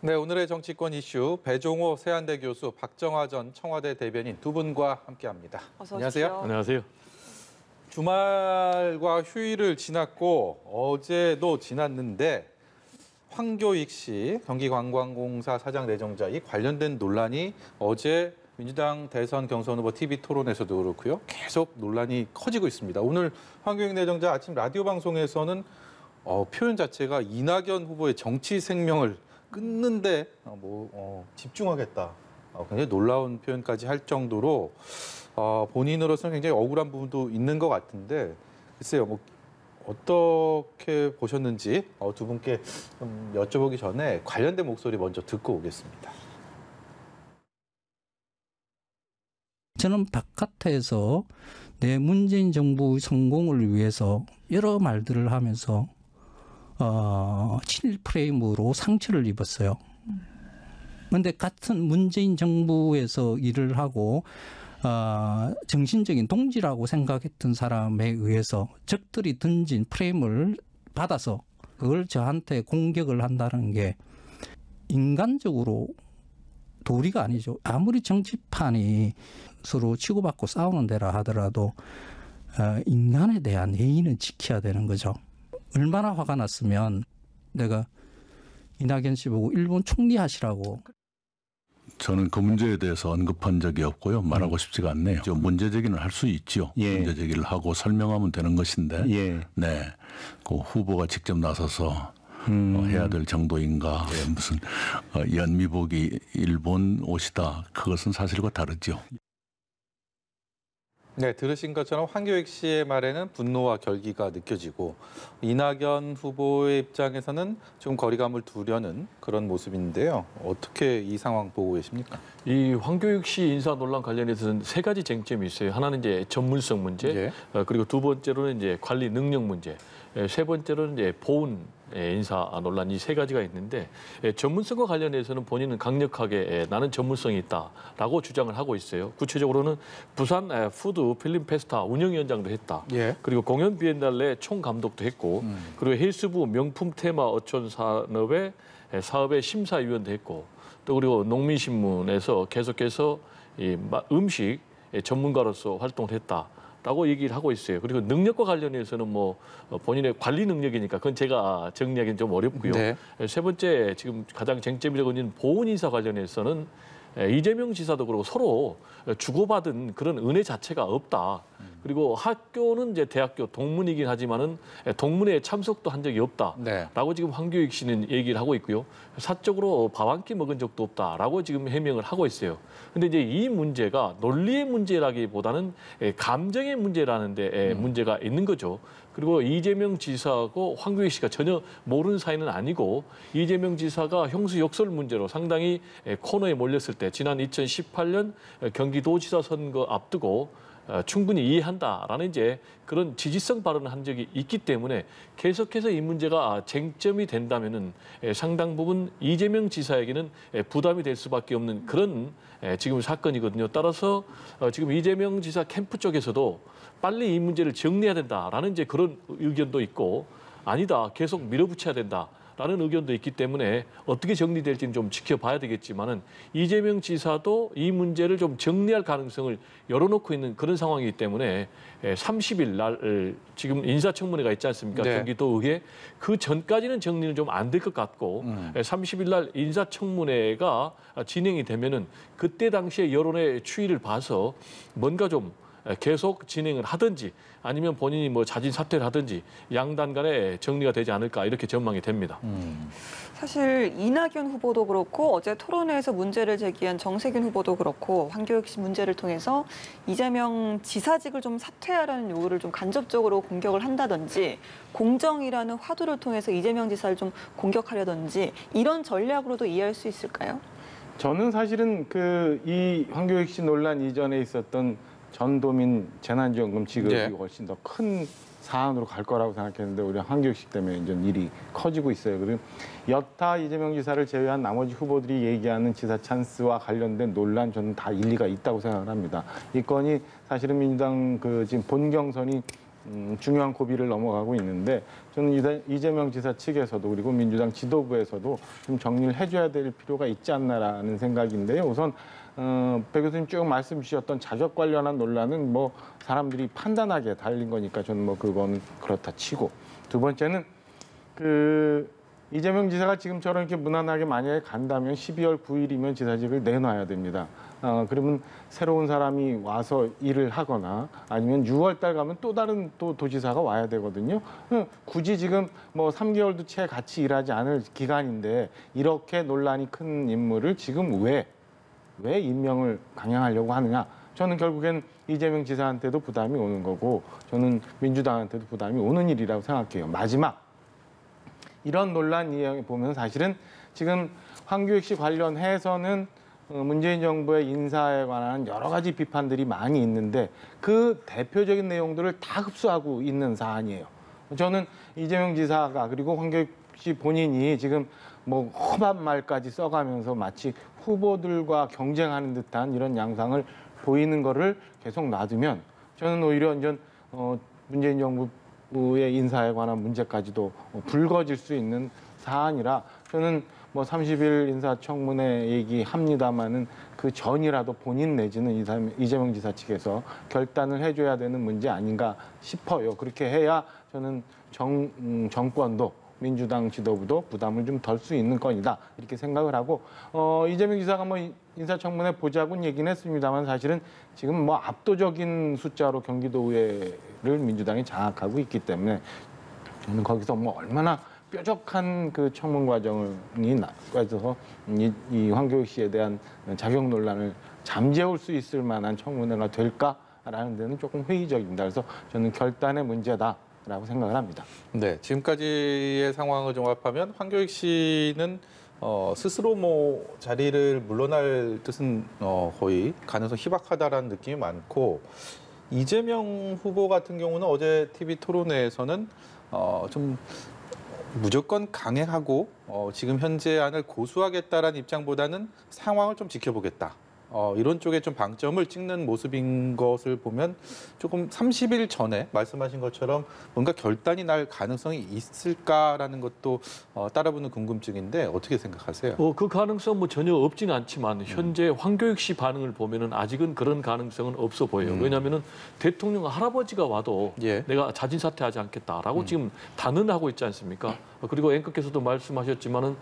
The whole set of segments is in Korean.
네, 오늘의 정치권 이슈 배종호 세한대 교수, 박정화 전 청와대 대변인 두 분과 함께합니다. 어서 안녕하세요. 오십시오. 안녕하세요. 주말과 휴일을 지났고 어제도 지났는데 황교익 씨 경기관광공사 사장 내정자 이 관련된 논란이 어제 민주당 대선 경선 후보 TV 토론에서도 그렇고요. 계속 논란이 커지고 있습니다. 오늘 황교익 내정자 아침 라디오 방송에서는 표현 자체가 이낙연 후보의 정치 생명을 끊는데 집중하겠다. 굉장히 놀라운 표현까지 할 정도로 본인으로서는 굉장히 억울한 부분도 있는 것 같은데 글쎄요, 어떻게 보셨는지 두 분께 좀 여쭤보기 전에 관련된 목소리 먼저 듣고 오겠습니다. 저는 바깥에서 내 문재인 정부의 성공을 위해서 여러 말들을 하면서 친일 프레임으로 상처를 입었어요. 그런데 같은 문재인 정부에서 일을 하고 정신적인 동지라고 생각했던 사람에 의해서 적들이 던진 프레임을 받아서 그걸 저한테 공격을 한다는 게 인간적으로 도리가 아니죠. 아무리 정치판이 서로 치고받고 싸우는 데라 하더라도 인간에 대한 예의는 지켜야 되는 거죠. 얼마나 화가 났으면 내가 이낙연 씨 보고 일본 총리 하시라고. 저는 그 문제에 대해서 언급한 적이 없고요. 말하고 싶지가 않네요. 문제 제기는 할 수 있죠. 예. 문제 제기를 하고 설명하면 되는 것인데 예. 네, 그 후보가 직접 나서서 해야 될 정도인가. 무슨 연미복이 일본 옷이다. 그것은 사실과 다르죠. 네, 들으신 것처럼 황교익 씨의 말에는 분노와 결기가 느껴지고 이낙연 후보의 입장에서는 좀 거리감을 두려는 그런 모습인데요. 어떻게 이 상황 보고 계십니까? 이 황교익 씨 인사 논란 관련해서는 세 가지 쟁점이 있어요. 하나는 이제 전문성 문제, 그리고 두 번째로는 이제 관리 능력 문제, 세 번째로는 이제 보훈 인사 논란 이 세 가지가 있는데 전문성과 관련해서는 본인은 강력하게 나는 전문성이 있다라고 주장을 하고 있어요. 구체적으로는 부산 푸드 필름 페스타 운영위원장도 했다. 그리고 공연 비엔날레 총감독도 했고 그리고 헬스부 명품 테마 어촌 산업의 사업의 심사위원도 했고 또 그리고 농민신문에서 계속해서 이 음식 전문가로서 활동을 했다. 라고 얘기를 하고 있어요. 그리고 능력과 관련해서는 본인의 관리 능력이니까 그건 제가 정리하기는 좀 어렵고요. 네. 세 번째 지금 가장 쟁점이라고 있는 보훈 인사 관련해서는 이재명 지사도 그렇고 서로 주고받은 그런 은혜 자체가 없다. 그리고 학교는 이제 대학교 동문이긴 하지만은 동문회에 참석도 한 적이 없다라고 지금 황교익 씨는 얘기를 하고 있고요. 사적으로 밥 한 끼 먹은 적도 없다라고 지금 해명을 하고 있어요. 근데 이제 이 문제가 논리의 문제라기보다는 감정의 문제라는 데 문제가 있는 거죠. 그리고 이재명 지사하고 황교익 씨가 전혀 모르는 사이는 아니고 이재명 지사가 형수 욕설 문제로 상당히 코너에 몰렸을 때 지난 2018년 경기도지사 선거 앞두고 충분히 이해한다라는 이제 그런 지지성 발언을 한 적이 있기 때문에 계속해서 이 문제가 쟁점이 된다면은 상당 부분 이재명 지사에게는 부담이 될 수밖에 없는 그런 지금 사건이거든요. 따라서 지금 이재명 지사 캠프 쪽에서도 빨리 이 문제를 정리해야 된다라는 이제 그런 의견도 있고 아니다 계속 밀어붙여야 된다. 라는 의견도 있기 때문에 어떻게 정리될지는 좀 지켜봐야 되겠지만은 이재명 지사도 이 문제를 좀 정리할 가능성을 열어놓고 있는 그런 상황이기 때문에 30일 날 지금 인사청문회가 있지 않습니까? 네. 경기도의회 그 전까지는 정리는 좀 안 될 것 같고 30일 날 인사청문회가 진행이 되면은 그때 당시에 여론의 추이를 봐서 뭔가 좀 계속 진행을 하든지 아니면 본인이 자진 사퇴를 하든지 양단 간에 정리가 되지 않을까 이렇게 전망이 됩니다. 사실 이낙연 후보도 그렇고 어제 토론회에서 문제를 제기한 정세균 후보도 그렇고 황교익 씨 문제를 통해서 이재명 지사직을 좀 사퇴하라는 요구를 좀 간접적으로 공격을 한다든지 공정이라는 화두를 통해서 이재명 지사를 좀 공격하려든지 이런 전략으로도 이해할 수 있을까요? 저는 사실은 이 황교익 씨 논란 이전에 있었던 전도민 재난지원금 지급이 훨씬 더 큰 사안으로 갈 거라고 생각했는데 오히려 황교익 씨 때문에 이제 일이 커지고 있어요. 그리고 여타 이재명 지사를 제외한 나머지 후보들이 얘기하는 지사 찬스와 관련된 논란 저는 다 일리가 있다고 생각을 합니다. 이 건이 사실은 민주당 지금 본 경선이 중요한 고비를 넘어가고 있는데 저는 이재명 지사 측에서도 그리고 민주당 지도부에서도 좀 정리를 해줘야 될 필요가 있지 않나라는 생각인데요. 우선 배 교수님 쭉 말씀 주셨던 자격 관련한 논란은 뭐 사람들이 판단하기에 달린 거니까 저는 뭐 그거는 그렇다 치고, 두 번째는 이재명 지사가 지금처럼 이렇게 무난하게 만약에 간다면 12월 9일이면 지사직을 내놔야 됩니다. 그러면 새로운 사람이 와서 일을 하거나 아니면 6월 달 가면 또 다른 또 도지사가 와야 되거든요. 굳이 지금 뭐 3개월도 채 같이 일하지 않을 기간인데 이렇게 논란이 큰 인물을 지금 왜 임명을 강행하려고 하느냐. 저는 결국엔 이재명 지사한테도 부담이 오는 거고 저는 민주당한테도 부담이 오는 일이라고 생각해요. 마지막. 이런 논란 이야기 보면 사실은 지금 황교익 씨 관련해서는 문재인 정부의 인사에 관한 여러 가지 비판들이 많이 있는데 그 대표적인 내용들을 다 흡수하고 있는 사안이에요. 저는 이재명 지사가 그리고 황교익 씨 본인이 지금 뭐 험한 말까지 써가면서 마치 후보들과 경쟁하는 듯한 이런 양상을 보이는 거를 계속 놔두면 저는 오히려 이제 문재인 정부의 인사에 관한 문제까지도 불거질 수 있는 사안이라 저는 뭐 30일 인사청문회 얘기합니다마는 그 전이라도 본인 내지는 이재명 지사 측에서 결단을 해줘야 되는 문제 아닌가 싶어요. 그렇게 해야 저는 정권도 민주당 지도부도 부담을 좀 덜 수 있는 건이다 이렇게 생각을 하고 이재명 지사가 뭐 인사청문회 보자고는 얘기는 했습니다만 사실은 지금 뭐 압도적인 숫자로 경기도의회를 민주당이 장악하고 있기 때문에 저는 거기서 뭐 얼마나 뾰족한 그 청문 과정이 나서 이 황교익 씨에 대한 자격 논란을 잠재울 수 있을 만한 청문회가 될까라는 데는 조금 회의적입니다. 그래서 저는 결단의 문제다라고 생각을 합니다. 네, 지금까지의 상황을 종합하면 황교익 씨는 스스로 뭐 자리를 물러날 뜻은 거의 가능성 희박하다라는 느낌이 많고, 이재명 후보 같은 경우는 어제 TV 토론회에서는 좀 무조건 강행하고 지금 현재 안을 고수하겠다라는 입장보다는 상황을 좀 지켜보겠다. 이런 쪽에 좀 방점을 찍는 모습인 것을 보면 조금 30일 전에 말씀하신 것처럼 뭔가 결단이 날 가능성이 있을까라는 것도 따라붙는 궁금증인데 어떻게 생각하세요? 그 가능성 뭐 전혀 없지는 않지만 현재 황교익 씨 반응을 보면은 아직은 그런 가능성은 없어 보여요. 왜냐하면은 대통령 할아버지가 와도 예. 내가 자진 사퇴하지 않겠다라고 지금 단언하고 있지 않습니까? 그리고 앵커께서도 말씀하셨지만은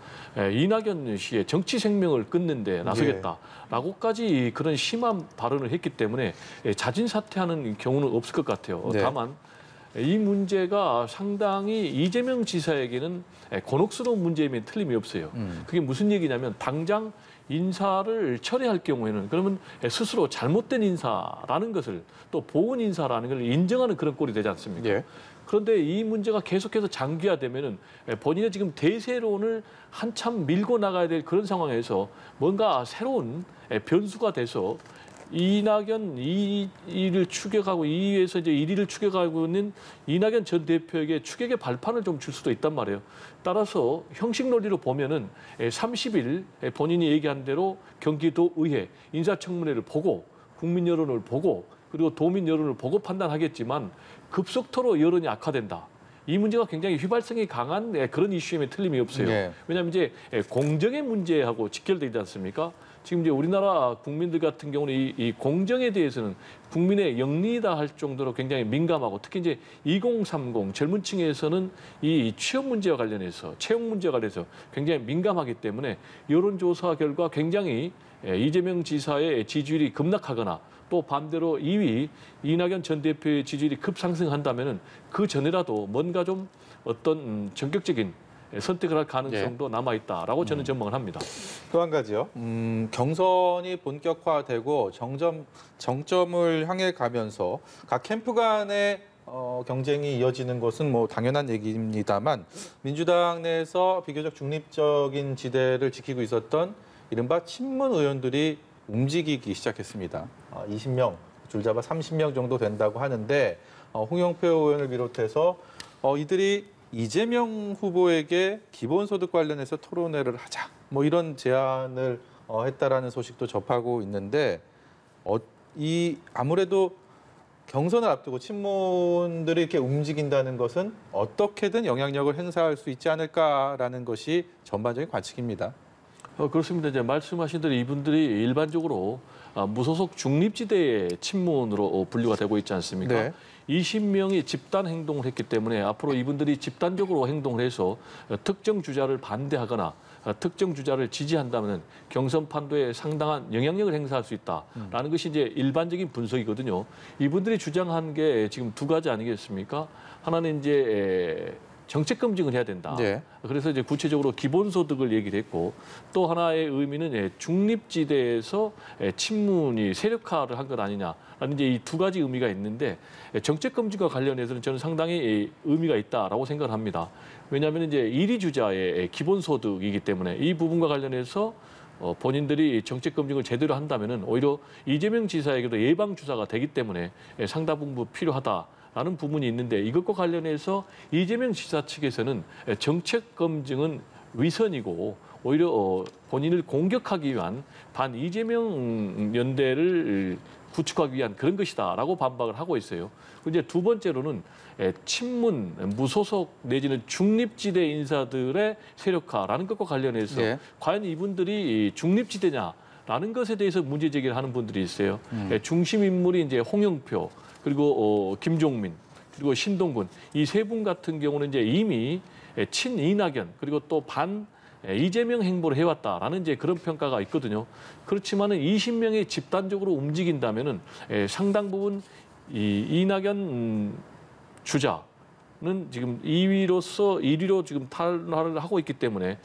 이낙연 씨의 정치 생명을 끊는데 나서겠다라고까지 그런 심한 발언을 했기 때문에 자진 사퇴하는 경우는 없을 것 같아요. 네. 다만 이 문제가 상당히 이재명 지사에게는 곤혹스러운 문제임에 틀림이 없어요. 그게 무슨 얘기냐면 당장 인사를 철회할 경우에는 그러면 스스로 잘못된 인사라는 것을 또 보은 인사라는 걸 인정하는 그런 꼴이 되지 않습니까? 예. 그런데 이 문제가 계속해서 장기화되면은 본인의 지금 대세론을 한참 밀고 나가야 될 그런 상황에서 뭔가 새로운 변수가 돼서 이낙연 이를 추격하고 이에서 이제 1위를 추격하고 있는 이낙연 전 대표에게 추격의 발판을 좀 줄 수도 있단 말이에요. 따라서 형식 논리로 보면은 30일 본인이 얘기한 대로 경기도의회 인사청문회를 보고 국민 여론을 보고 그리고 도민 여론을 보고 판단하겠지만 급속도로 여론이 악화된다. 이 문제가 굉장히 휘발성이 강한 그런 이슈임에 틀림이 없어요. 네. 왜냐하면 이제 공정의 문제하고 직결되지 않습니까? 지금 이제 우리나라 국민들 같은 경우는 이 공정에 대해서는 국민의 영리다 할 정도로 굉장히 민감하고 특히 이제 2030 젊은 층에서는 이 취업 문제와 관련해서 채용 문제와 관련해서 굉장히 민감하기 때문에 여론조사 결과 굉장히 이재명 지사의 지지율이 급락하거나 또 반대로 2위 이낙연 전 대표의 지지율이 급상승한다면은 그 전이라도 뭔가 좀 어떤 전격적인 선택을 할 가능성도 남아 있다라고 저는 전망을 합니다. 또 한 가지요. 경선이 본격화되고 정점을 향해 가면서 각 캠프 간의 경쟁이 이어지는 것은 뭐 당연한 얘기입니다만 민주당 내에서 비교적 중립적인 지대를 지키고 있었던 이른바 친문 의원들이 움직이기 시작했습니다. 20명, 줄잡아 30명 정도 된다고 하는데 홍영표 의원을 비롯해서 이들이 이재명 후보에게 기본소득 관련해서 토론회를 하자 뭐 이런 제안을 했다라는 소식도 접하고 있는데 이 아무래도 경선을 앞두고 친문들이 이렇게 움직인다는 것은 어떻게든 영향력을 행사할 수 있지 않을까라는 것이 전반적인 관측입니다. 그렇습니다. 이제 말씀하신 대로 이분들이 일반적으로 무소속 중립지대의 친문으로 분류가 되고 있지 않습니까? 네. 20명이 집단 행동을 했기 때문에 앞으로 이분들이 집단적으로 행동을 해서 특정 주자를 반대하거나 특정 주자를 지지한다면 경선 판도에 상당한 영향력을 행사할 수 있다라는 것이 이제 일반적인 분석이거든요. 이분들이 주장한 게 지금 두 가지 아니겠습니까? 하나는 이제 정책 검증을 해야 된다. 네. 그래서 이제 구체적으로 기본소득을 얘기를 했고 또 하나의 의미는 중립지대에서 친문이 세력화를 한 것 아니냐라는 이제 이 두 가지 의미가 있는데 정책 검증과 관련해서는 저는 상당히 의미가 있다라고 생각을 합니다. 왜냐하면 이제 1위 주자의 기본소득이기 때문에 이 부분과 관련해서 본인들이 정책 검증을 제대로 한다면은 오히려 이재명 지사에게도 예방 주사가 되기 때문에 상당 부분 필요하다. 라는 부분이 있는데 이것과 관련해서 이재명 지사 측에서는 정책 검증은 위선이고 오히려 본인을 공격하기 위한 반 이재명 연대를 구축하기 위한 그런 것이다라고 반박을 하고 있어요. 이제 두 번째로는 친문, 무소속 내지는 중립지대 인사들의 세력화라는 것과 관련해서 네. 과연 이분들이 중립지대냐라는 것에 대해서 문제 제기를 하는 분들이 있어요. 중심 인물이 이제 홍영표 그리고 김종민 그리고 신동근 이 세 분 같은 경우는 이제 이미 친 이낙연 그리고 또 반 이재명 행보를 해왔다라는 이제 그런 평가가 있거든요. 그렇지만은 20명이 집단적으로 움직인다면은 상당 부분 이 이낙연 주자는 지금 1위로 지금 탈환을 하고 있기 때문에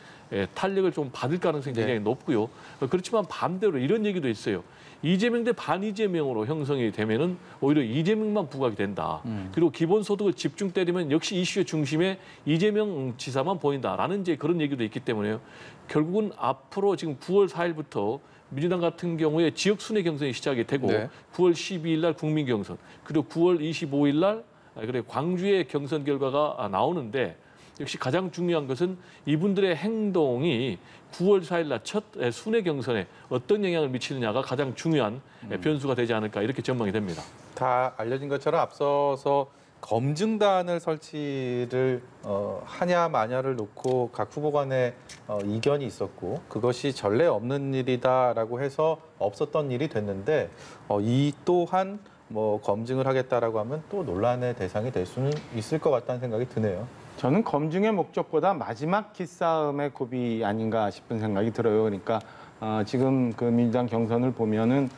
탄력을 좀 받을 가능성이 굉장히 높고요. 그렇지만 반대로 이런 얘기도 있어요. 이재명 대 반이재명으로 형성이 되면은 오히려 이재명만 부각이 된다. 그리고 기본소득을 집중 때리면 역시 이슈의 중심에 이재명 지사만 보인다라는 이제 그런 얘기도 있기 때문에요. 결국은 앞으로 지금 9월 4일부터 민주당 같은 경우에 지역 순회 경선이 시작이 되고 네. 9월 12일 날 국민 경선 그리고 9월 25일 날 그래 광주의 경선 결과가 나오는데 역시 가장 중요한 것은 이분들의 행동이 9월 4일 날 첫 순회 경선에 어떤 영향을 미치느냐가 가장 중요한 변수가 되지 않을까 이렇게 전망이 됩니다. 다 알려진 것처럼 앞서서 검증단을 설치를 하냐 마냐를 놓고 각 후보 간에 이견이 있었고 그것이 전례 없는 일이다라고 해서 없었던 일이 됐는데 이 또한 뭐 검증을 하겠다라고 하면 또 논란의 대상이 될 수는 있을 것 같다는 생각이 드네요. 저는 검증의 목적보다 마지막 기싸움의 고비 아닌가 싶은 생각이 들어요. 그러니까 지금 그 민주당 경선을 보면은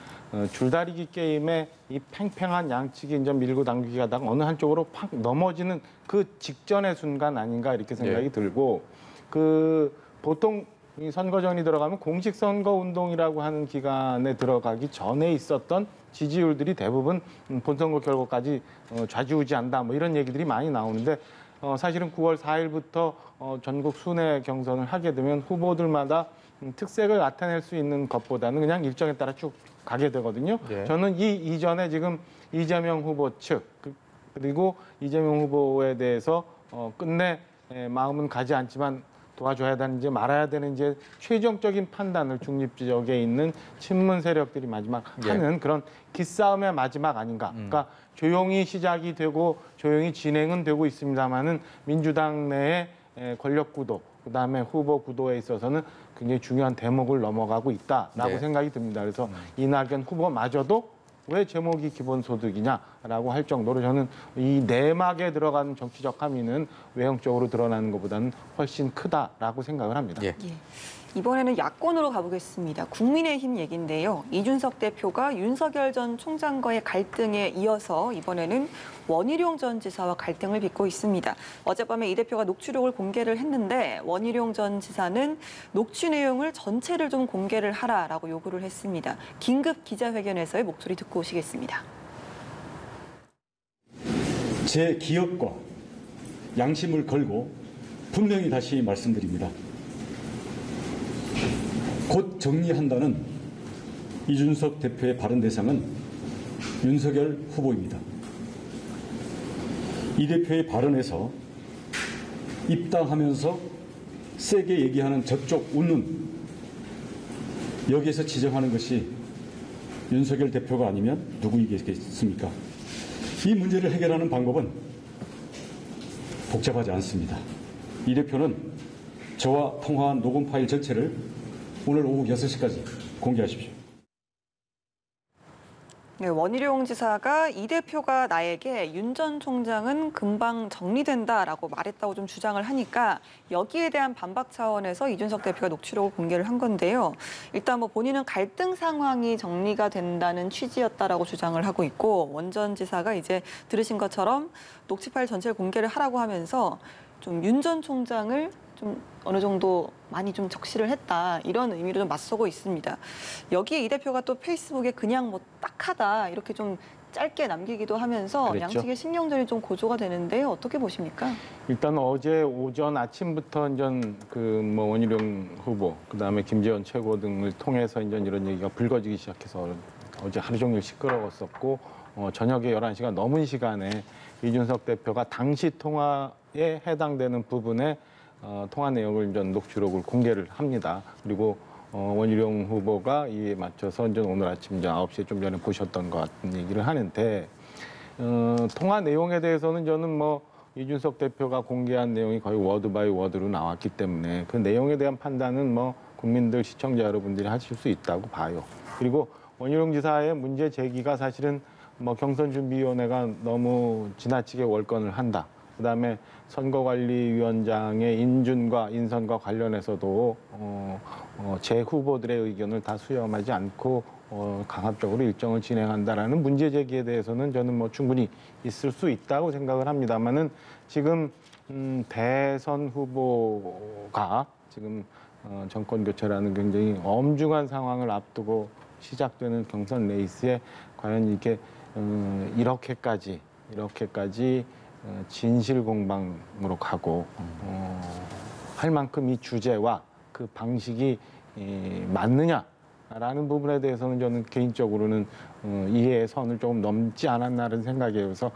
줄다리기 게임에 이 팽팽한 양측이 이제 밀고 당기기 하다가 어느 한쪽으로 팍 넘어지는 그 직전의 순간 아닌가 이렇게 생각이 들고 그 보통 이 선거전이 들어가면 공식선거 운동이라고 하는 기간에 들어가기 전에 있었던 지지율들이 대부분 본선거 결과까지 좌지우지한다 뭐 이런 얘기들이 많이 나오는데 사실은 9월 4일부터 전국 순회 경선을 하게 되면 후보들마다 특색을 나타낼 수 있는 것보다는 그냥 일정에 따라 쭉 가게 되거든요. 네. 저는 이 이전에 지금 이재명 후보 측 그리고 이재명 후보에 대해서 끝내 마음은 가지 않지만 도와줘야 되는지 말아야 되는지 최종적인 판단을 중립지역에 있는 친문 세력들이 마지막 하는 그런 기싸움의 마지막 아닌가. 그러니까 조용히 시작이 되고 조용히 진행은 되고 있습니다만은 민주당 내의 권력 구도, 그다음에 후보 구도에 있어서는 굉장히 중요한 대목을 넘어가고 있다라고 생각이 듭니다. 그래서 이낙연 후보마저도 왜 제목이 기본소득이냐라고 할 정도로 저는 이 내막에 들어가는 정치적 함의는 외형적으로 드러나는 것보다는 훨씬 크다라고 생각을 합니다. 예. 이번에는 야권으로 가보겠습니다. 국민의힘 얘기인데요. 이준석 대표가 윤석열 전 총장과의 갈등에 이어서 이번에는 원희룡 전 지사와 갈등을 빚고 있습니다. 어젯밤에 이 대표가 녹취록을 공개를 했는데 원희룡 전 지사는 녹취 내용을 전체를 좀 공개를 하라라고 요구를 했습니다. 긴급 기자회견에서의 목소리 듣고 오시겠습니다. 제 기억과 양심을 걸고 분명히 다시 말씀드립니다. 곧 정리한다는 이준석 대표의 발언 대상은 윤석열 후보입니다. 이 대표의 발언에서 입당하면서 세게 얘기하는 저쪽 웃는 여기에서 지정하는 것이 윤석열 대표가 아니면 누구이겠습니까? 이 문제를 해결하는 방법은 복잡하지 않습니다. 이 대표는 저와 통화한 녹음 파일 전체를 오늘 오후 6시까지 공개하십시오. 네, 원희룡 지사가 이 대표가 나에게 윤 전 총장은 금방 정리된다라고 말했다고 좀 주장을 하니까 여기에 대한 반박 차원에서 이준석 대표가 녹취록을 공개를 한 건데요. 일단 뭐 본인은 갈등 상황이 정리가 된다는 취지였다라고 주장을 하고 있고 원 전 지사가 이제 들으신 것처럼 녹취 파일 전체를 공개를 하라고 하면서 좀 윤 전 총장을 좀 어느 정도 많이 좀 적시를 했다 이런 의미로 좀 맞서고 있습니다. 여기에 이 대표가 또 페이스북에 그냥 뭐 딱하다 이렇게 좀 짧게 남기기도 하면서 그랬죠. 양측의 신경전이 좀 고조가 되는데요. 어떻게 보십니까? 일단 어제 오전 아침부터 이제 뭐 원희룡 후보, 그다음에 김재원 최고 등을 통해서 이제 이런 얘기가 불거지기 시작해서 어제 하루 종일 시끄러웠었고 저녁에 11시가 넘은 시간에 이준석 대표가 당시 통화에 해당되는 부분에 통화 내용을 이제 녹취록을 공개를 합니다. 그리고 원희룡 후보가 이에 맞춰서 이제 오늘 아침 이제 9시에 좀 전에 보셨던 것 같은 얘기를 하는데 통화 내용에 대해서는 저는 뭐 이준석 대표가 공개한 내용이 거의 워드 바이 워드로 나왔기 때문에 그 내용에 대한 판단은 뭐 국민들 시청자 여러분들이 하실 수 있다고 봐요. 그리고 원희룡 지사의 문제 제기가 사실은 뭐 경선준비위원회가 너무 지나치게 월권을 한다. 그다음에 선거관리위원장의 인준과 인선과 관련해서도 제 후보들의 의견을 다 수렴하지 않고 강압적으로 일정을 진행한다라는 문제 제기에 대해서는 저는 뭐 충분히 있을 수 있다고 생각을 합니다만은 지금 대선 후보가 지금 정권 교체라는 굉장히 엄중한 상황을 앞두고 시작되는 경선 레이스에 과연 이게 이렇게까지 진실 공방으로 가고 할 만큼 이 주제와 그 방식이 맞느냐라는 부분에 대해서는 저는 개인적으로는 이해의 선을 조금 넘지 않았나라는 생각이어서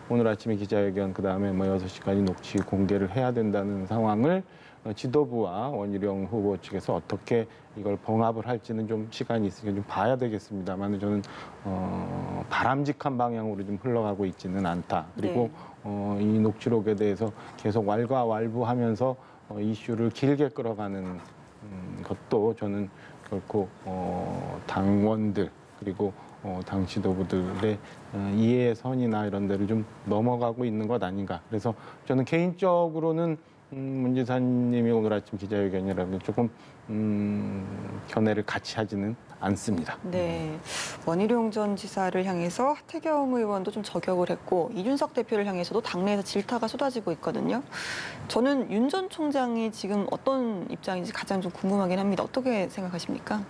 오늘 아침에 기자회견 그다음에 뭐 6시까지 녹취 공개를 해야 된다는 상황을 지도부와 원희룡 후보 측에서 어떻게 이걸 봉합을 할지는 좀 시간이 있으니까 좀 봐야 되겠습니다만 저는 바람직한 방향으로 좀 흘러가고 있지는 않다. 그리고 이 녹취록에 대해서 계속 왈가왈부하면서 이슈를 길게 끌어가는 것도 저는 결코 당원들 그리고 당 지도부들의 이해의 선이나 이런 데를 좀 넘어가고 있는 것 아닌가. 그래서 저는 개인적으로는 문 지사님이 오늘 아침 기자회견이라면 조금 견해를 같이 하지는 않습니다. 네, 원희룡 전 지사를 향해서 하태경 의원도 좀 저격을 했고 이준석 대표를 향해서도 당내에서 질타가 쏟아지고 있거든요. 저는 윤 전 총장이 지금 어떤 입장인지 가장 좀 궁금하긴 합니다. 어떻게 생각하십니까?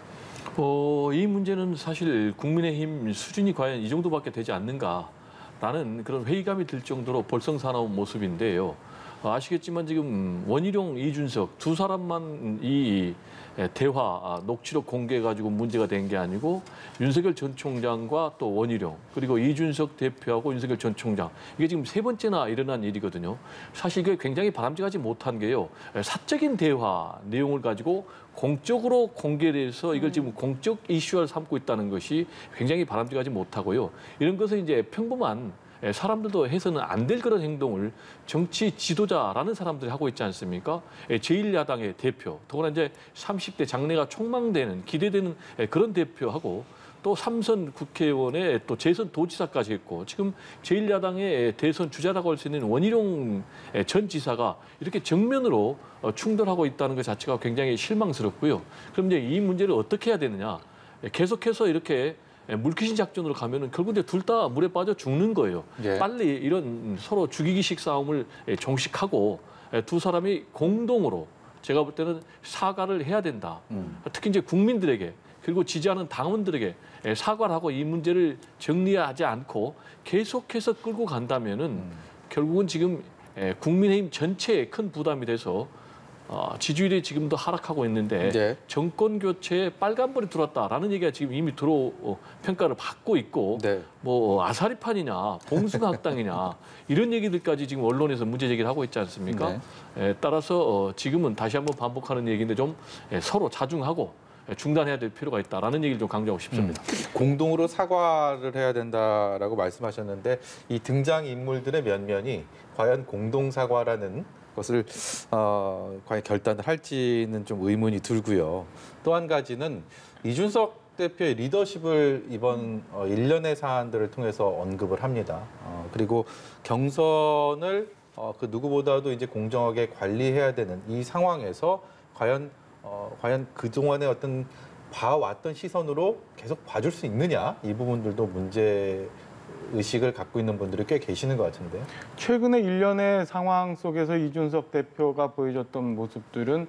이 문제는 사실 국민의힘 수준이 과연 이 정도밖에 되지 않는가라는 그런 회의감이 들 정도로 볼썽사나운 모습인데요. 아시겠지만 지금 원희룡, 이준석 두 사람만 이 대화 녹취록 공개해가지고 문제가 된 게 아니고 윤석열 전 총장과 또 원희룡 그리고 이준석 대표하고 윤석열 전 총장 이게 지금 세 번째나 일어난 일이거든요. 사실 이게 굉장히 바람직하지 못한 게요. 사적인 대화 내용을 가지고 공적으로 공개를 해서 이걸 지금 공적 이슈화를 삼고 있다는 것이 굉장히 바람직하지 못하고요. 이런 것은 이제 평범한 사람들도 해서는 안 될 그런 행동을 정치 지도자라는 사람들이 하고 있지 않습니까? 제1야당의 대표, 더구나 이제 30대 장래가 촉망되는, 기대되는 그런 대표하고 또 3선 국회의원의 또 재선 도지사까지 했고 지금 제1야당의 대선 주자라고 할 수 있는 원희룡 전 지사가 이렇게 정면으로 충돌하고 있다는 것 자체가 굉장히 실망스럽고요. 그럼 이제 이 문제를 어떻게 해야 되느냐? 계속해서 이렇게 물귀신 작전으로 가면은 결국 둘 다 물에 빠져 죽는 거예요. 예. 빨리 이런 서로 죽이기식 싸움을 종식하고 두 사람이 공동으로 제가 볼 때는 사과를 해야 된다. 특히 이제 국민들에게 그리고 지지하는 당원들에게 사과를 하고 이 문제를 정리하지 않고 계속해서 끌고 간다면은 결국은 지금 국민의힘 전체에 큰 부담이 돼서 지지율이 지금도 하락하고 있는데 네. 정권 교체에 빨간불이 들어왔다라는 얘기가 지금 이미 평가를 받고 있고 네. 뭐 아사리판이냐 봉숭아학당이냐 이런 얘기들까지 지금 언론에서 문제 제기를 하고 있지 않습니까? 따라서 지금은 다시 한번 반복하는 얘기인데 좀 서로 자중하고 중단해야 될 필요가 있다라는 얘기를 좀 강조하고 싶습니다. 공동으로 사과를 해야 된다라고 말씀하셨는데 이 등장 인물들의 면면이 과연 공동 사과라는 것을 과연 결단을 할지는 좀 의문이 들고요. 또 한 가지는 이준석 대표의 리더십을 이번 일련의 사안들을 통해서 언급을 합니다. 그리고 경선을 그 누구보다도 이제 공정하게 관리해야 되는 이 상황에서 과연 그동안의 어떤 봐왔던 시선으로 계속 봐줄 수 있느냐, 이 부분들도 문제 의식을 갖고 있는 분들이 꽤 계시는 것 같은데요. 최근에 일련의 상황 속에서 이준석 대표가 보여줬던 모습들은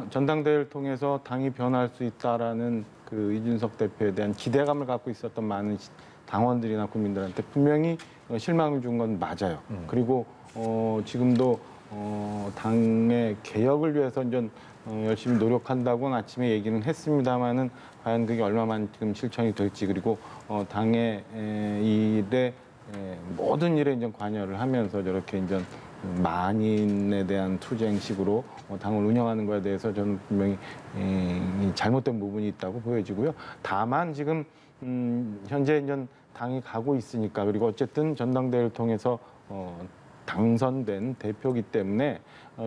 전당대회를 통해서 당이 변할 수 있다라는 그 이준석 대표에 대한 기대감을 갖고 있었던 많은 당원들이나 국민들한테 분명히 실망을 준 건 맞아요. 그리고 지금도 당의 개혁을 위해서 이제 열심히 노력한다고는 아침에 얘기는 했습니다만은 과연 그게 얼마만큼 실천이 될지, 그리고 당의 일에 모든 일에 이제 관여를 하면서 저렇게 이제 만인에 대한 투쟁식으로 당을 운영하는 것에 대해서 저는 분명히 잘못된 부분이 있다고 보여지고요. 다만 지금 현재 이제 당이 가고 있으니까, 그리고 어쨌든 전당대회를 통해서 당선된 대표이기 때문에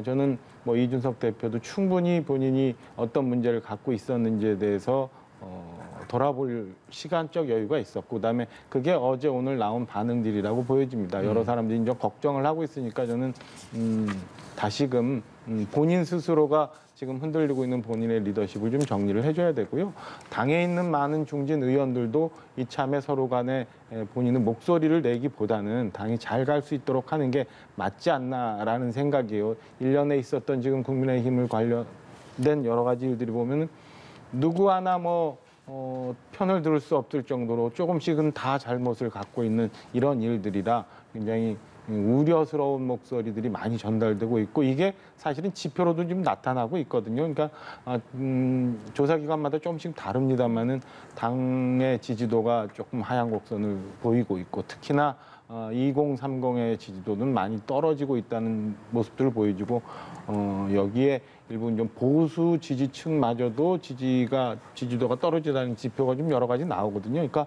저는 뭐 이준석 대표도 충분히 본인이 어떤 문제를 갖고 있었는지에 대해서 돌아볼 시간적 여유가 있었고, 그다음에 그게 어제 오늘 나온 반응들이라고 보여집니다. 여러 사람들이 이제 걱정을 하고 있으니까 저는 다시금 본인 스스로가 지금 흔들리고 있는 본인의 리더십을 좀 정리를 해줘야 되고요. 당에 있는 많은 중진 의원들도 이참에 서로 간에 본인의 목소리를 내기보다는 당이 잘 갈 수 있도록 하는 게 맞지 않나라는 생각이에요. 일련에 있었던 지금 국민의힘을 관련된 여러 가지 일들이 보면은 누구 하나 편을 들을 수 없을 정도로 조금씩은 다 잘못을 갖고 있는 이런 일들이라 굉장히 우려스러운 목소리들이 많이 전달되고 있고, 이게 사실은 지표로도 지금 나타나고 있거든요. 그러니까 조사기관마다 조금씩 다릅니다만은 당의 지지도가 조금 하향 곡선을 보이고 있고, 특히나 2030의 지지도는 많이 떨어지고 있다는 모습들을 보여주고, 여기에 일부 좀 보수 지지층마저도 지지도가 떨어지다는 지표가 좀 여러 가지 나오거든요. 그러니까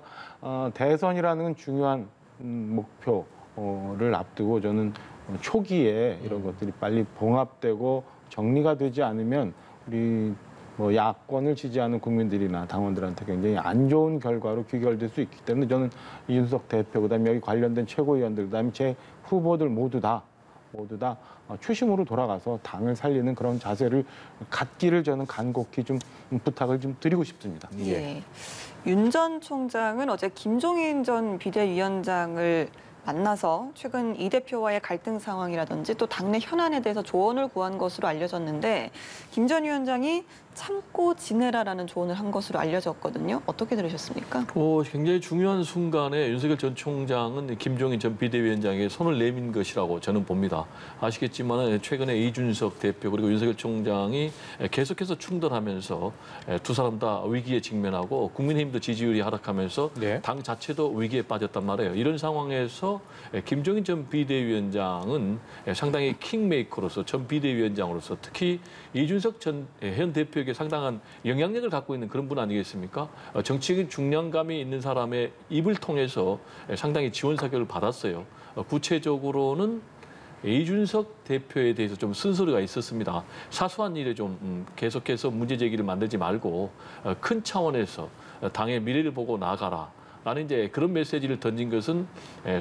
대선이라는 건 중요한 목표를 앞두고 저는 초기에 이런 것들이 빨리 봉합되고 정리가 되지 않으면 우리 야권을 지지하는 국민들이나 당원들한테 굉장히 안 좋은 결과로 귀결될 수 있기 때문에 저는 이준석 대표, 그다음에 여기 관련된 최고위원들, 그다음에 제 후보들 모두 다 초심으로 돌아가서 당을 살리는 그런 자세를 갖기를 저는 간곡히 좀 부탁을 좀 드리고 싶습니다. 예. 윤 전 총장은 어제 김종인 전 비대위원장을 만나서 최근 이 대표와의 갈등 상황이라든지 또 당내 현안에 대해서 조언을 구한 것으로 알려졌는데, 김 전 위원장이 참고 지내라라는 조언을 한 것으로 알려졌거든요. 어떻게 들으셨습니까? 굉장히 중요한 순간에 윤석열 전 총장은 김종인 전 비대위원장에게 손을 내민 것이라고 저는 봅니다. 아시겠지만 최근에 이준석 대표 그리고 윤석열 총장이 계속해서 충돌하면서 두 사람 다 위기에 직면하고 국민의힘도 지지율이 하락하면서 당 자체도 위기에 빠졌단 말이에요. 이런 상황에서 김종인 전 비대위원장은 상당히 킹메이커로서, 전 비대위원장으로서 특히 이준석 전 현 대표에게 상당한 영향력을 갖고 있는 그런 분 아니겠습니까? 정치적인 중량감이 있는 사람의 입을 통해서 상당히 지원 사격을 받았어요. 구체적으로는 이준석 대표에 대해서 좀 쓴소리가 있었습니다. 사소한 일에 좀 계속해서 문제 제기를 만들지 말고 큰 차원에서 당의 미래를 보고 나아가라. 라는 이제 그런 메시지를 던진 것은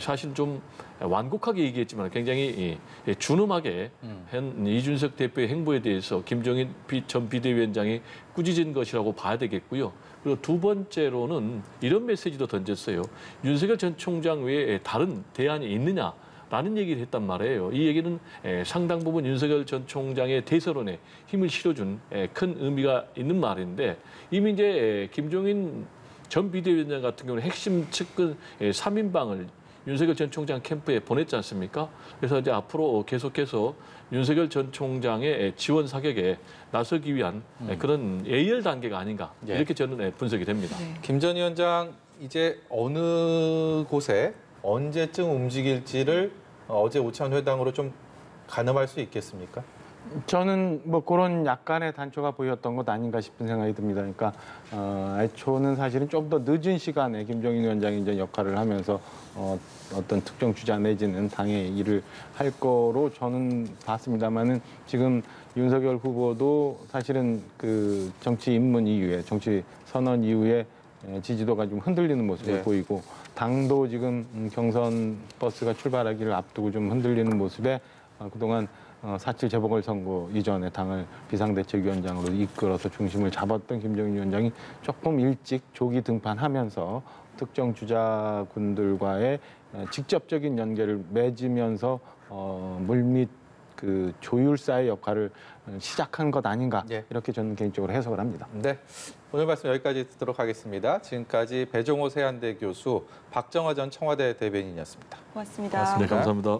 사실 좀 완곡하게 얘기했지만 굉장히 준엄하게 현 이준석 대표의 행보에 대해서 김종인 전 비대위원장이 꾸짖은 것이라고 봐야 되겠고요. 그리고 두 번째로는 이런 메시지도 던졌어요. 윤석열 전 총장 외에 다른 대안이 있느냐? 라는 얘기를 했단 말이에요. 이 얘기는 상당 부분 윤석열 전 총장의 대선론에 힘을 실어준 큰 의미가 있는 말인데, 이미 이제 김종인 전 비대위원장 같은 경우는 핵심 측근 3인방을 윤석열 전 총장 캠프에 보냈지 않습니까? 그래서 이제 앞으로 계속해서 윤석열 전 총장의 지원 사격에 나서기 위한 그런 예열 단계가 아닌가, 이렇게 저는 분석이 됩니다. 김 전 위원장 이제 어느 곳에 언제쯤 움직일지를 어제 오찬 회담으로 좀 가늠할 수 있겠습니까? 저는 뭐 그런 약간의 단초가 보였던 것 아닌가 싶은 생각이 듭니다. 그러니까 애초는 사실은 좀 더 늦은 시간에 김종인 위원장이 이제 역할을 하면서 어떤 특정 주자 내지는 당의 일을 할 거로 저는 봤습니다만은 지금 윤석열 후보도 사실은 그 정치 입문 이후에 정치 선언 이후에 지지도가 좀 흔들리는 모습을 네. 보이고 당도 지금 경선 버스가 출발하기를 앞두고 좀 흔들리는 모습에 그동안 4.7 재보궐선거 이전에 당을 비상대책위원장으로 이끌어서 중심을 잡았던 김종인 위원장이 조금 일찍 조기 등판하면서 특정 주자군들과의 직접적인 연계를 맺으면서 물밑 그 조율사의 역할을 시작한 것 아닌가 예. 이렇게 저는 개인적으로 해석을 합니다. 네, 오늘 말씀 여기까지 듣도록 하겠습니다. 지금까지 배종호 세한대 교수, 박정화 전 청와대 대변인이었습니다. 고맙습니다. 네, 감사합니다.